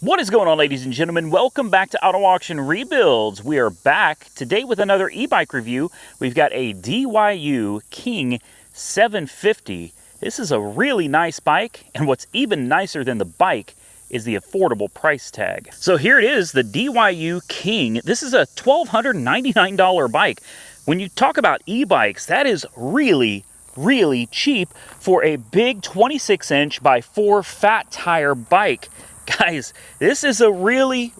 What is going on, ladies and gentlemen? Welcome back to Auto Auction Rebuilds. We are back today with another e-bike review. We've got a DYU King 750. This is a really nice bike, and what's even nicer than the bike is the affordable price tag. So here it is, the DYU King. This is a $1,299 bike. When you talk about e-bikes, that is really cheap for a big 26-inch by 4 fat tire bike. Guys, this is a really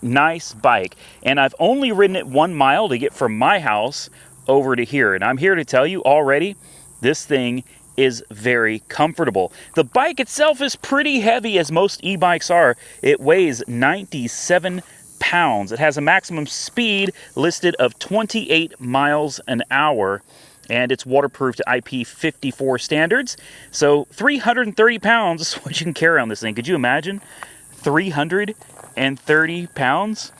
nice bike, and I've only ridden it 1 mile to get from my house over to here, and I'm here to tell you already, this thing is very comfortable. The bike itself is pretty heavy, as most e-bikes are. It weighs 97 pounds. It has a maximum speed listed of 28 miles an hour. And it's waterproof to IP54 standards. So 330 pounds is what you can carry on this thing. Could you imagine? 330 pounds?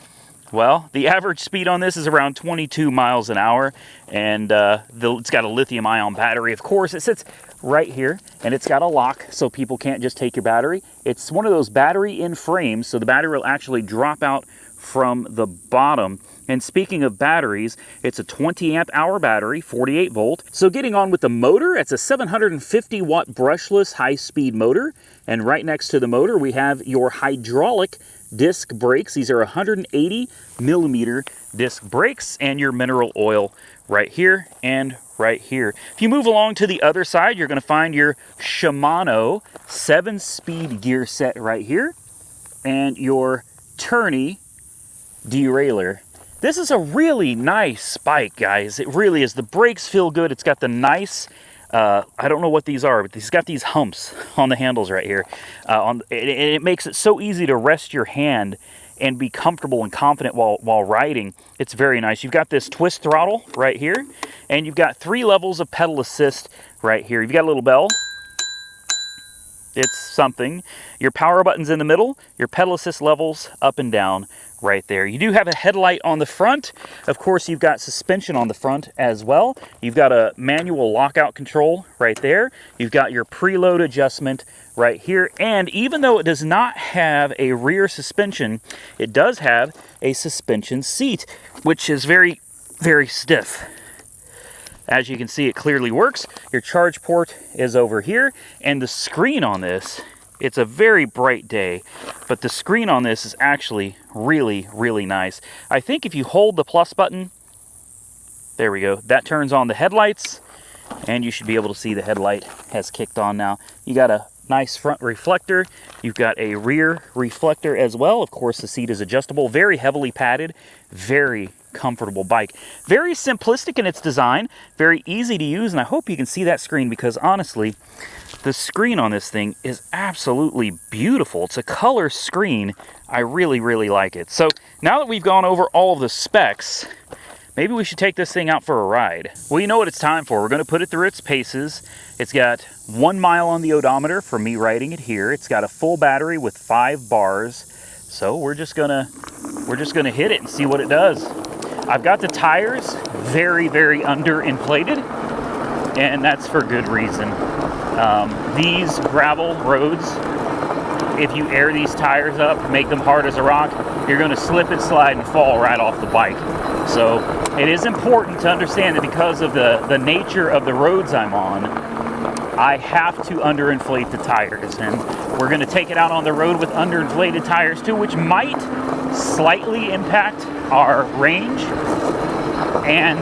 Well, the average speed on this is around 22 miles an hour. And it's got a lithium-ion battery. Of course, it sits right here. And it's got a lock so people can't just take your battery. It's one of those battery-in frames, so the battery will actually drop out from the bottom. And speaking of batteries, it's a 20 amp hour battery, 48 volt. So getting on with the motor, it's a 750 watt brushless high speed motor. And right next to the motor, we have your hydraulic disc brakes. These are 180 millimeter disc brakes, and your mineral oil right here and right here. If you move along to the other side, you're going to find your Shimano 7-speed gear set right here, and your Tourney derailleur. This is a really nice bike, guys. It really is. The brakes feel good. It's got the nice, I don't know what these are, but it's got these humps on the handles right here. It makes it so easy to rest your hand and be comfortable and confident while riding. It's very nice. You've got this twist throttle right here, and you've got 3 levels of pedal assist right here. You've got a little bell. It's something. Your power button's in the middle, your pedal assist levels up and down right there. You do have a headlight on the front. Of course, you've got suspension on the front as well. You've got a manual lockout control right there. You've got your preload adjustment right here. And even though it does not have a rear suspension, it does have a suspension seat, which is very stiff. As you can see, it clearly works. Your charge port is over here, and the screen on this, it's a very bright day, but the screen on this is actually really nice. I think if you hold the plus button, there we go, that turns on the headlights, and you should be able to see the headlight has kicked on now. You got a nice front reflector. You've got a rear reflector as well. Of course, the seat is adjustable, very heavily padded, very comfortable bike. Very simplistic in its design, very easy to use, and I hope you can see that screen, because honestly, the screen on this thing is absolutely beautiful. It's a color screen. I really like it. So now that we've gone over all of the specs, maybe we should take this thing out for a ride. Well, you know what it's time for. We're going to put it through its paces. It's got 1 mile on the odometer for me riding it here. It's got a full battery with 5 bars. So we're just gonna hit it and see what it does. I've got the tires very underinflated, and that's for good reason. These gravel roads, if you air these tires up, make them hard as a rock, you're going to slip and slide and fall right off the bike. So it is important to understand that because of the nature of the roads I'm on, I have to underinflate the tires, and we're going to take it out on the road with underinflated tires too, which might slightly impact our range and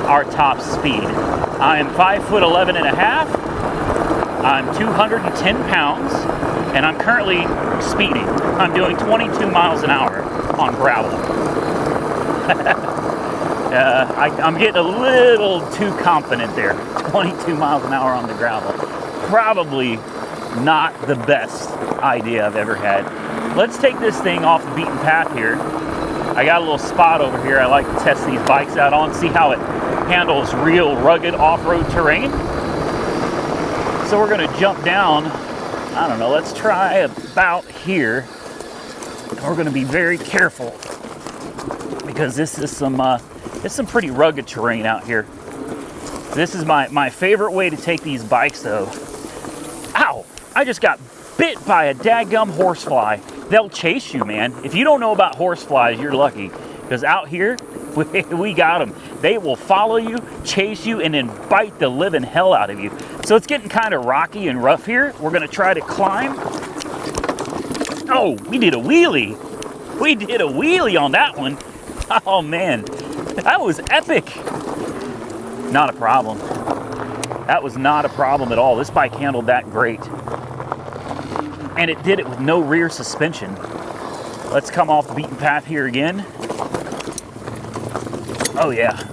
our top speed. I am 5'11" and a half. I'm 210 pounds, and I'm currently speeding. I'm doing 22 miles an hour on gravel. I'm getting a little too confident there. 22 miles an hour on the gravel. Probably not the best idea I've ever had. Let's take this thing off the beaten path here. I got a little spot over here I like to test these bikes out on, see how it handles real rugged off-road terrain. So we're going to jump down, I don't know, let's try about here. We're going to be very careful, because this is some pretty rugged terrain out here. This is my favorite way to take these bikes though. Ow! I just got bit by a dadgum horsefly. they'll chase you, man. If you don't know about horse flies, you're lucky. Because out here, we got them. They will follow you, chase you, and then bite the living hell out of you. So it's getting kind of rocky and rough here. We're gonna try to climb. Oh, we did a wheelie. We did a wheelie on that one. Oh man, that was epic. Not a problem. That was not a problem at all. This bike handled that great. And it did it with no rear suspension. Let's come off the beaten path here again. Oh yeah.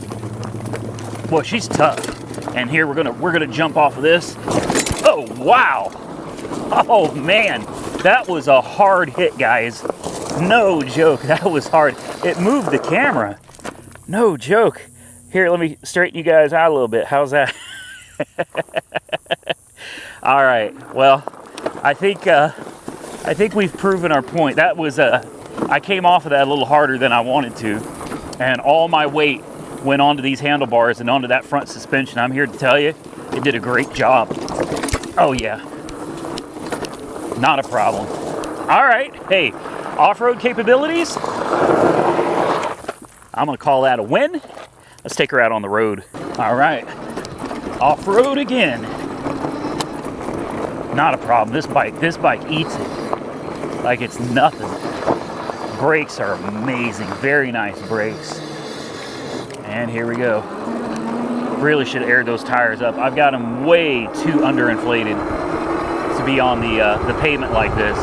Boy, she's tough. And here we're gonna jump off of this. Oh wow. Oh man, that was a hard hit, guys. No joke, that was hard. It moved the camera. No joke. Here, let me straighten you guys out a little bit. How's that? All right. Well, I think we've proven our point. That was I came off of that a little harder than I wanted to, and all my weight went onto these handlebars and onto that front suspension. I'm here to tell you, it did a great job. Oh yeah, not a problem. All right. Hey, off-road capabilities. I'm gonna call that a win. Let's take her out on the road. All right, off-road again. Not a problem. This bike eats it like it's nothing. Brakes are amazing. Very nice brakes. And here we go. Really should have aired those tires up. I've got them way too underinflated to be on the pavement like this.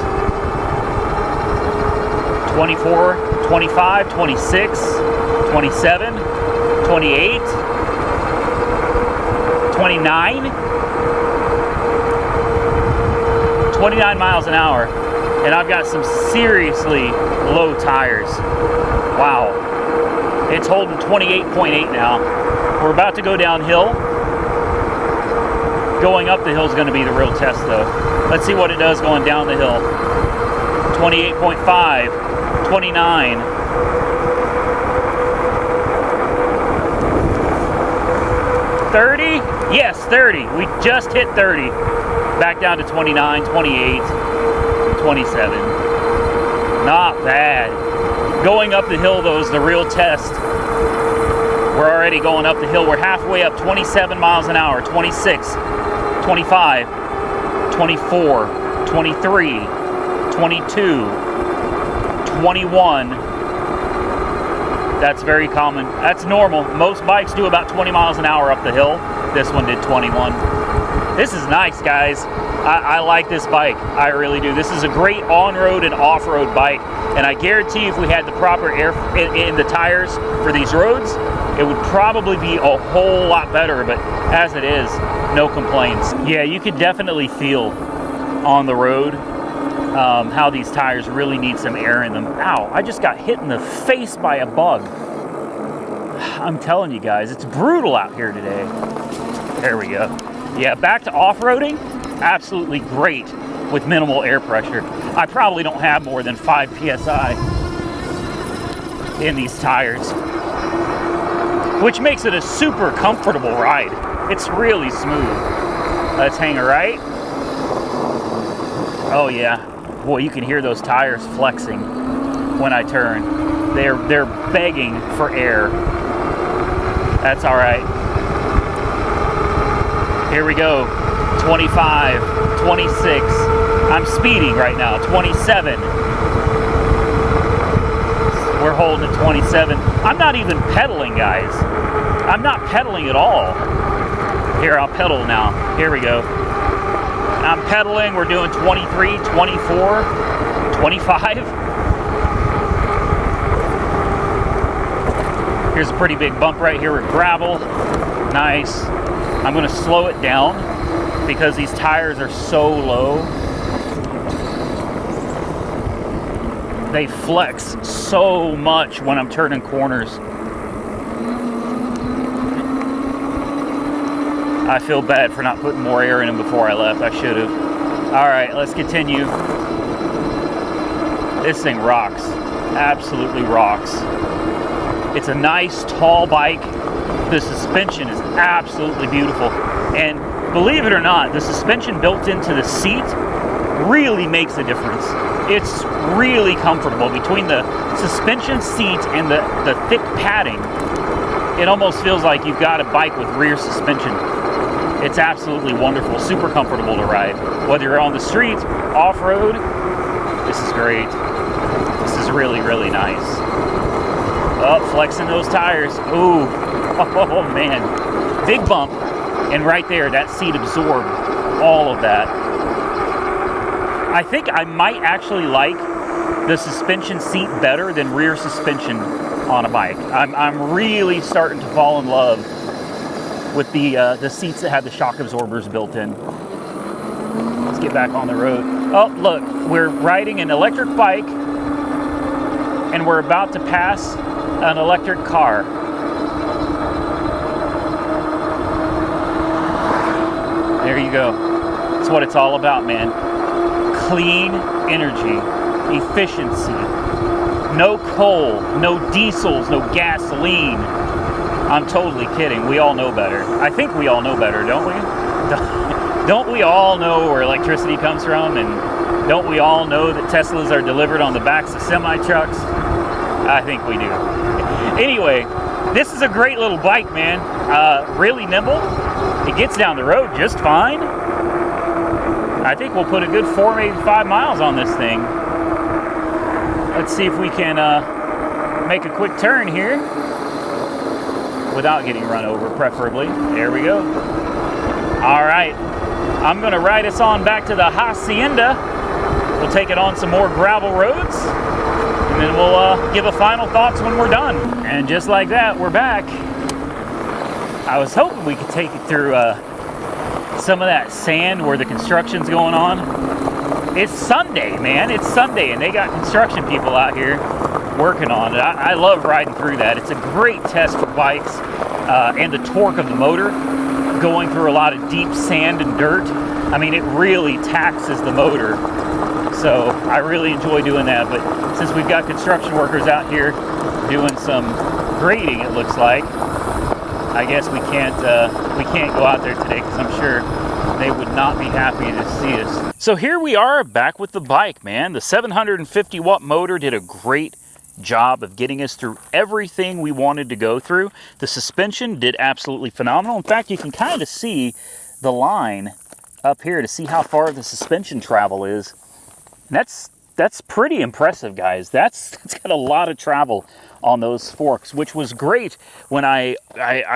24, 25, 26, 27, 28, 29. 29 miles an hour, and I've got some seriously low tires. Wow. It's holding 28.8 now. We're about to go downhill. Going up the hill is going to be the real test, though. Let's see what it does going down the hill. 28.5, 29. Yes, 30. We just hit 30. Back down to 29, 28, 27. Not bad. Going up the hill, though, is the real test. We're already going up the hill. We're halfway up, 27 miles an hour, 26, 25, 24, 23, 22, 21. That's very common. That's normal. Most bikes do about 20 miles an hour up the hill. This one did 21. This is nice, guys. I like this bike. I really do. This is a great on-road and off-road bike. And I guarantee if we had the proper air in the tires for these roads, it would probably be a whole lot better. But as it is, no complaints. Yeah, you could definitely feel on the road how these tires really need some air in them. Ow, I just got hit in the face by a bug. I'm telling you guys, it's brutal out here today. There we go. Yeah, back to off-roading, absolutely great with minimal air pressure. I probably don't have more than 5 PSI in these tires, which makes it a super comfortable ride. It's really smooth. Let's hang a right. Oh yeah, boy, you can hear those tires flexing when I turn. They're begging for air. That's all right. Here we go. 25, 26. I'm speeding right now. 27. We're holding at 27. I'm not even pedaling, guys. I'm not pedaling at all. Here, I'll pedal now. Here we go. I'm pedaling. We're doing 23, 24, 25. Here's a pretty big bump right here with gravel. Nice. I'm going to slow it down because these tires are so low. They flex so much when I'm turning corners. I feel bad for not putting more air in them before I left. I should have. All right, let's continue. This thing rocks. Absolutely rocks. It's a nice, tall bike. The suspension is absolutely beautiful. And believe it or not, the suspension built into the seat really makes a difference. It's really comfortable. Between the suspension seat and the thick padding, it almost feels like you've got a bike with rear suspension. It's absolutely wonderful, super comfortable to ride. Whether you're on the street, off-road, this is great. This is really, really nice. Oh, flexing those tires. Ooh, oh man. Big bump. And right there, that seat absorbed all of that. I think I might actually like the suspension seat better than rear suspension on a bike. I'm really starting to fall in love with the seats that have the shock absorbers built in. Let's get back on the road. Oh, look, we're riding an electric bike and we're about to pass an electric car. There you go. That's what it's all about, man. Clean energy, efficiency, no coal, no diesels, no gasoline. I'm totally kidding. We all know better. I think we all know better, don't we? Don't we all know where electricity comes from? And don't we all know that Teslas are delivered on the backs of semi-trucks? I think we do. Anyway, this is a great little bike, man. Really nimble. It gets down the road just fine. I think we'll put a good 4, maybe 5 miles on this thing. Let's see if we can make a quick turn here without getting run over, preferably. There we go. All right, I'm gonna ride us on back to the Hacienda. We'll take it on some more gravel roads, and then we'll give a final thoughts when we're done. And just like that, we're back. I was hoping we could take it through some of that sand where the construction's going on. It's Sunday, man. It's Sunday, and they got construction people out here working on it. I love riding through that. It's a great test for bikes and the torque of the motor going through a lot of deep sand and dirt. I mean, it really taxes the motor. So I really enjoy doing that. But since we've got construction workers out here doing some grading, it looks like, I guess we can't go out there today because I'm sure they would not be happy to see us. So here we are back with the bike, man. The 750 watt motor did a great job of getting us through everything we wanted to go through. The suspension did absolutely phenomenal. In fact, you can kind of see the line up here to see how far the suspension travel is. And that's pretty impressive, guys. That's got a lot of travel on those forks, which was great when I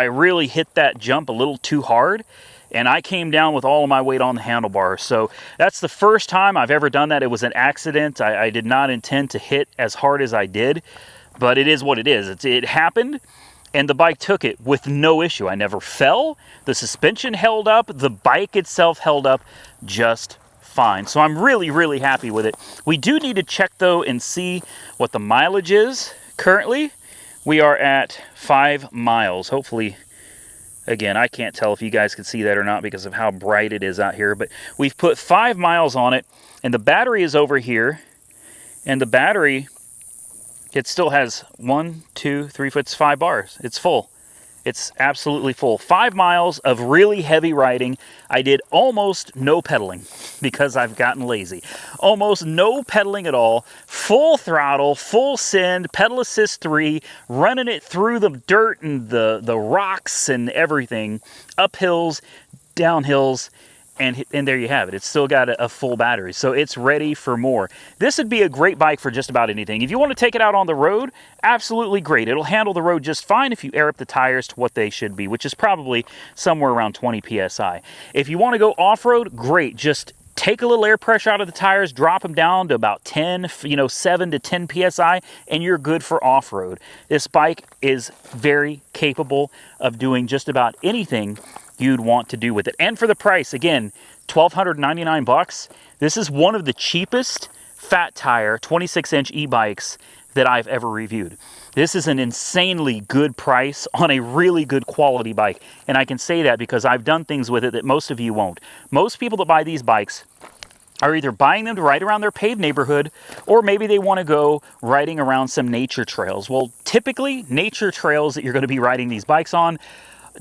really hit that jump a little too hard, and I came down with all of my weight on the handlebars. So that's the first time I've ever done that. It was an accident. I did not intend to hit as hard as I did, but it is what it is. It happened, and the bike took it with no issue. I never fell. The suspension held up. The bike itself held up just fine. So I'm really, really happy with it. We do need to check, though, and see what the mileage is. Currently, we are at 5 miles. Hopefully, again, I can't tell if you guys can see that or not because of how bright it is out here, but we've put 5 miles on it, and the battery is over here, and the battery, it still has 1, 2, 3, 4, it's 5 bars. It's full. It's absolutely full. 5 miles of really heavy riding. I did almost no pedaling because I've gotten lazy. Almost no pedaling at all. Full throttle, full send, pedal assist 3, running it through the dirt and the rocks and everything. Up hills, down hills, and there you have it. It's still got a full battery, so it's ready for more. This would be a great bike for just about anything. If you want to take it out on the road, absolutely great. It'll handle the road just fine if you air up the tires to what they should be, which is probably somewhere around 20 PSI. If you want to go off-road, great. Just take a little air pressure out of the tires, drop them down to about 10, 7 to 10 PSI, and you're good for off-road. This bike is very capable of doing just about anything you'd want to do with it. And for the price, again, $1,299. This is one of the cheapest fat tire 26-inch e-bikes that I've ever reviewed. This is an insanely good price on a really good quality bike. And I can say that because I've done things with it that most of you won't. Most people that buy these bikes are either buying them to ride around their paved neighborhood, or maybe they want to go riding around some nature trails. Well, typically, nature trails that you're going to be riding these bikes on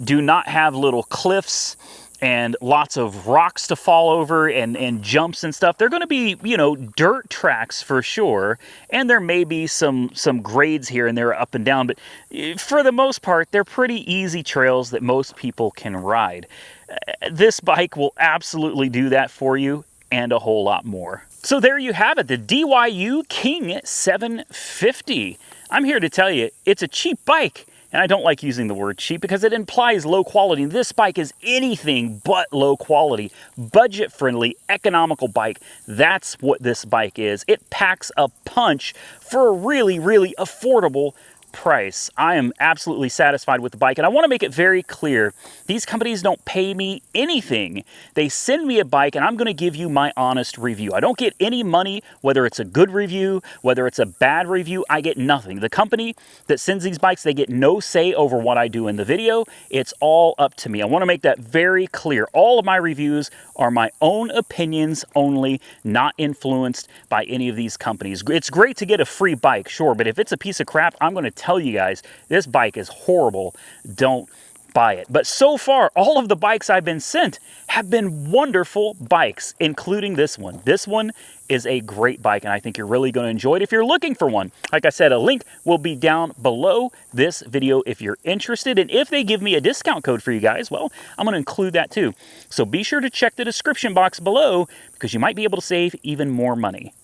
do not have little cliffs and lots of rocks to fall over and jumps and stuff. They're going to be, you know, dirt tracks for sure, and there may be some grades here and there up and down, but for the most part, they're pretty easy trails that most people can ride. This bike will absolutely do that for you and a whole lot more. So there you have it, the DYU King 750. I'm here to tell you, it's a cheap bike. And I don't like using the word cheap because it implies low quality. This bike is anything but low quality. Budget-friendly, economical bike. That's what this bike is. It packs a punch for a really, really affordable price. I am absolutely satisfied with the bike, and I want to make it very clear, these companies don't pay me anything. They send me a bike and I'm going to give you my honest review. I don't get any money, whether it's a good review, whether it's a bad review, I get nothing. The company that sends these bikes, they get no say over what I do in the video. It's all up to me. I want to make that very clear. All of my reviews are my own opinions only, not influenced by any of these companies. It's great to get a free bike, sure, but if it's a piece of crap, I'm going to tell you guys, this bike is horrible. Don't buy it. But so far, all of the bikes I've been sent have been wonderful bikes, including this one. This one is a great bike, and I think you're really going to enjoy it if you're looking for one. Like I said, a link will be down below this video if you're interested, and if they give me a discount code for you guys, well, I'm going to include that too. So be sure to check the description box below because you might be able to save even more money.